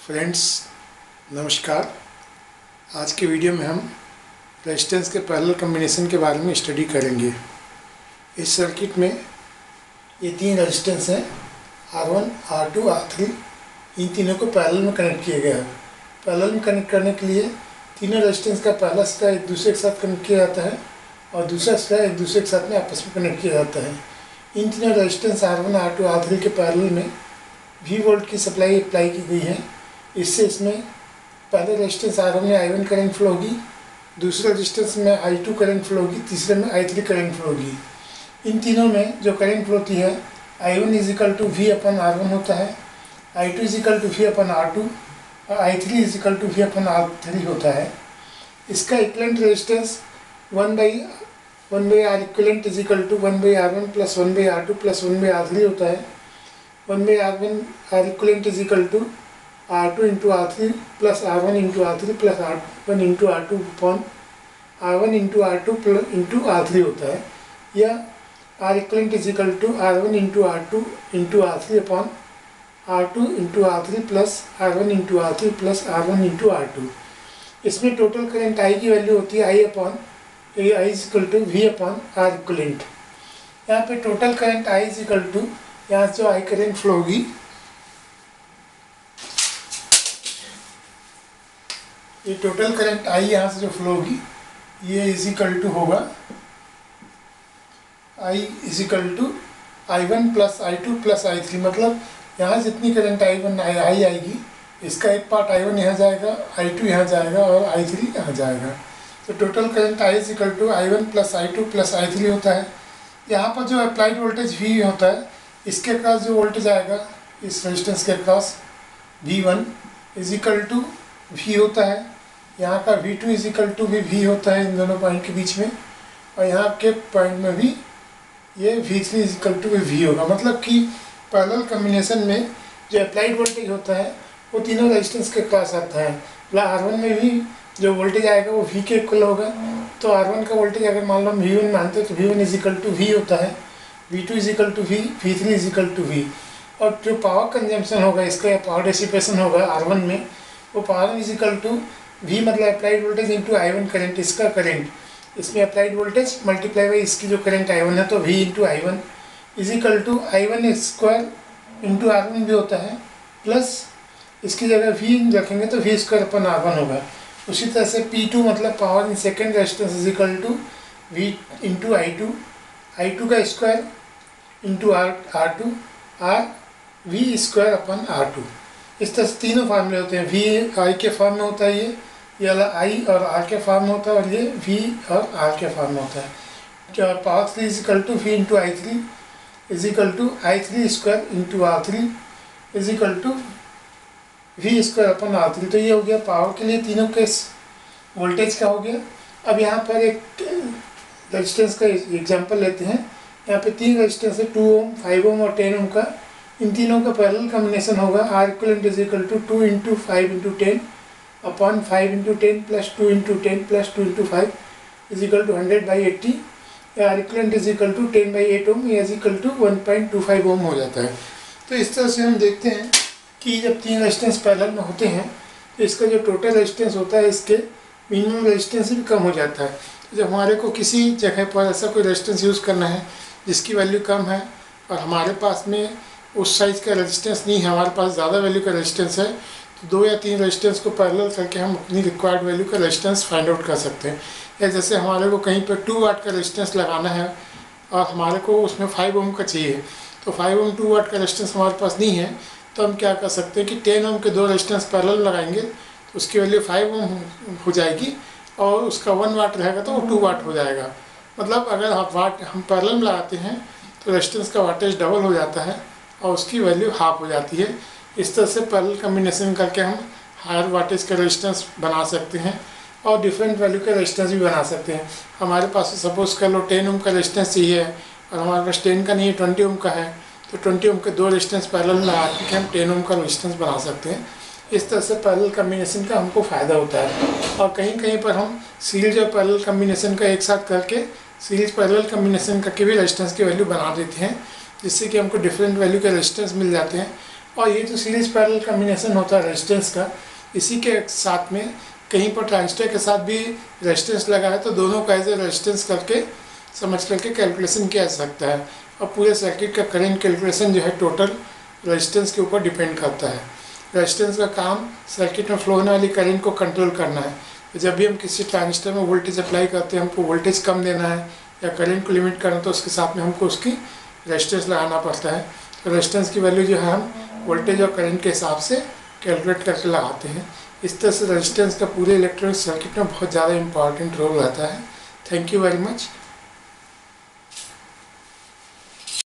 Friends नमस्कार। आज के वीडियो में हम रेजिस्टेंस के पैरेलल कॉम्बिनेशन के बारे में स्टडी करेंगे। इस सर्किट में ये तीन रेजिस्टेंस हैं, R1, R2, R3। इन तीनों को पैरेलल में कनेक्ट किया गया है। पैरेलल में कनेक्ट करने के लिए तीनों रेजिस्टेंस का पहला हिस्सा एक दूसरे के साथ कनेक्ट किया जाता है और दूसरा हिस्सा एक दूसरे के साथ में आपस में कनेक्ट किया जाता है। इन तीनों रेजिस्टेंस R1, R2, R3 के पैरेलल में V वोल्ट की सप्लाई अप्लाई की गई है। इससे इसमें पहले रेजिस्टेंस R1 में I1 करंट फ्लो होगी, दूसरे रेजिस्टेंस में I2 करंट फ्लो होगी, तीसरे में I3 करंट फ्लो होगी। इन तीनों में जो करंट फ्लो होती है I1 is equal to V upon R1 होता है, I2 is equal to V upon R2 और I3 is equal to V upon R3 होता है। इसका equivalent resistance 1/R equivalent is equal to 1/R1 plus 1/R2 plus 1/R3 होता है। 1/R1 R equivalent is equal to R2 into R3 plus R1 into R3 plus R1 into R2 upon R1 into R2 into R3 होता है, या R equivalent is equal to R1 into R2 into R3 upon R2 into R3 plus R1 into R3 plus R1 into R2। इसमें total current I की value होती है I upon I is equal to V upon R equivalent. यहाँ पे total current I is equal to यहाँ जो I current flow होगी, ये टोटल करंट I यहाँ से जो फ्लो होगी ये इजिकल टू होगा I is equal to I1 plus I2 plus I3। मतलब यहाँ जितनी करंट I1 I आएगी, इसका एक पार्ट I1 यहाँ जाएगा, I2 यहाँ जाएगा और I3 यहाँ जाएगा। तो total current I is equal to I1 plus I2 plus I3 होता है। यहाँ पर जो अप्लाइड वोल्टेज V होता है, इसके अक्रॉस जो वोल्टेज आएगा इस रेजिस्टेंस के across V1 is equal to V होता है। यहाँ का V2 इजिकल टू भी V होता है इन दोनों पॉइंट के बीच में, और यहाँ के पॉइंट में भी ये V3 इजिकल टू भी V होगा। मतलब कि पैरेलल कॉम्बिनेशन में जो अप्लाइड वोल्टेज होता है वो तीनों रेजिस्टेंस के पास आता है। R1 में भी जो वोल्टेज आएगा वो V के इक्वल होगा। तो R1 का वोल्टेज अगर मान लो हम V1 मानते हैं तो V1 इजिकल टू V होता है, V2 is equal to V, V3 is equal to V। और जो पावर कंजम्पशन होगा इसका या पावर डिसिपेशन होगा R1 में, वो पावर इजिकल टू V मतलब applied voltage into I1 current, इसका करंट, इसमें अप्लाइड वोल्टेज मल्टीप्लाई बाई इसकी जो करंट I1 है, तो V into I1 is equal to I1 square into R1 भी होता है, प्लस इसकी जगह V रखेंगे तो V स्क्वायर अपन R1 होगा। उसी तरह से P2 मतलब power in second resistance is equal to V into I2 का square into R2 R V square upon R2। इस तरह से तीनों फार्मूले होते हैं। V I के फॉर्म में होता है, ये वाला I और R के फॉर्म में होता है, और ये V और R के फॉर्म में होता है। क्या power 3 is equal to V into I3 is equal to I3 square into R3 is equal to V square upon R3। तो ये हो गया पावर के लिए तीनों केस वोल्टेज का हो गया। अब यहाँ पर एक रेजिस्टेंस का एग्जाम्पल लेते हैं। यहाँ पे तीन रेजिस्टेंस है, 2 ओम, 5 ओम और 10 ओम का। इन तीनों का पैरेलल कॉम्बिनेशन होगा R equivalent is equal to 2 into 5 into 10 upon 5 into 10 plus 2 into 10 plus 2 into 5 is equal to 100/80। R equivalent is equal to 10/8 ohm, ये इजिकल टू 1.25 ओम हो जाता है। तो इस तरह से हम देखते हैं कि जब तीन रेजिस्टेंस पैरेलल में होते हैं तो इसका जो टोटल रेजिस्टेंस होता है इसके मिनिमम रेजिस्टेंस से भी कम हो जाता है। तो जब हमारे को किसी जगह पर ऐसा कोई रेजिस्टेंस यूज़ करना है जिसकी वैल्यू कम है और हमारे पास में उस साइज़ का रेजिस्टेंस नहीं है, हमारे पास ज़्यादा वैल्यू का रेजिस्टेंस है, तो 2 या 3 रेजिस्टेंस को पैरेलल करके हम अपनी रिक्वायर्ड वैल्यू का रेजिस्टेंस फाइंड आउट कर सकते हैं। या जैसे हमारे को कहीं पर 2 वाट का रेजिस्टेंस लगाना है और हमारे को उसमें 5 ओम का चाहिए, तो 5 ओम 2 वाट का रेजिस्टेंस हमारे पास नहीं है, तो हम क्या कर सकते हैं कि 10 ओम के 2 रेजिस्टेंस पैरेलल लगाएंगे तो उसकी वैल्यू 5 ओम हो जाएगी, और उसका 1 वाट रहेगा तो वो 2 वाट हो जाएगा। मतलब अगर हम पैरेलल में लगाते हैं तो रेजिस्टेंस का वाटेज डबल हो जाता है और उसकी वैल्यू हाफ हो जाती है। इस तरह से पैरेलल कॉम्बिनेशन करके हम हायर वाटेज का रेजिस्टेंस बना सकते हैं और डिफरेंट वैल्यू का रेजिस्टेंस भी बना सकते हैं। हमारे पास सपोज़ कर लो 10 ओम का रेजिस्टेंस चाहिए और हमारे पास 10 का नहीं है, 20 ओम का है, तो 20 ओम के 2 रेजिस्टेंस पैरेलल लगा के हम 10 ओम का रेजिस्टेंस बना सकते हैं। इस तरह से पैरेलल कॉम्बिनेशन का हमको फ़ायदा होता है। और कहीं कहीं पर हम सीरीज और पैरेलल कॉम्बिनेशन का एक साथ करके सीरीज पैरेलल कॉम्बिनेशन करके भी रेजिस्टेंस की वैल्यू बना देते हैं, जिससे कि हमको डिफरेंट वैल्यू के रेजिस्टेंस मिल जाते हैं और ये जो सीरीज पैरेलल कॉम्बिनेशन होता है रेजिस्टेंस का, इसी के साथ में कहीं पर ट्रांजिस्टर के साथ भी रेजिस्टेंस लगा है तो दोनों का एज ए रेजिस्टेंस करके समझ करके कैलकुलेशन किया जा सकता है। और पूरे सर्किट का करंट कैलकुलेशन जो है टोटल रेजिस्टेंस के ऊपर डिपेंड करता है। रेजिस्टेंस का काम सर्किट में फ्लो होने वाली करंट को कंट्रोल करना है। तो जब भी हम किसी ट्रांजिस्टर में वोल्टेज अप्लाई करते हैं, हमको वोल्टेज कम देना है या करंट को लिमिट करना, तो उसके साथ में हमको उसकी रेजिस्टेंस लगाना पड़ता है। तो रेजिस्टेंस की वैल्यू जो है हम वोल्टेज और करंट के हिसाब से कैलकुलेट करके लगाते हैं। इस तरह से रेजिस्टेंस का पूरे इलेक्ट्रॉनिक सर्किट में बहुत ज़्यादा इंपॉर्टेंट रोल रहता है। Thank you very much.